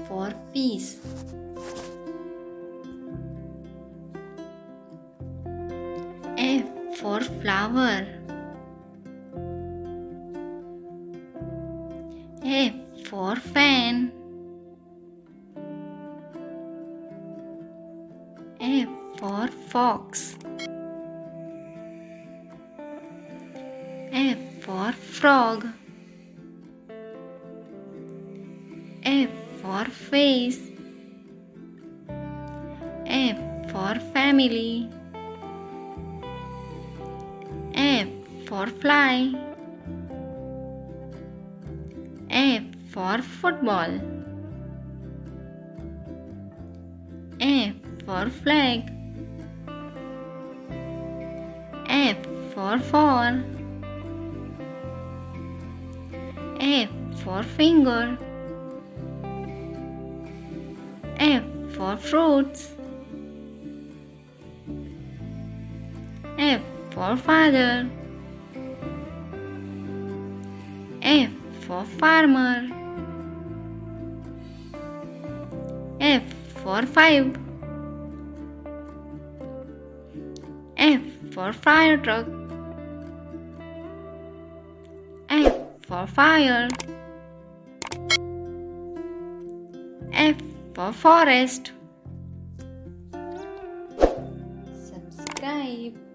for fish. F for flower. F for fan. F for fox. F for frog. F for face. F for family. F for fly. F for football. F for flag. F for fall. F for finger. F for fruits. F for father. F for farmer. F for 5. F for fire truck. F for fire. F for forest. Subscribe.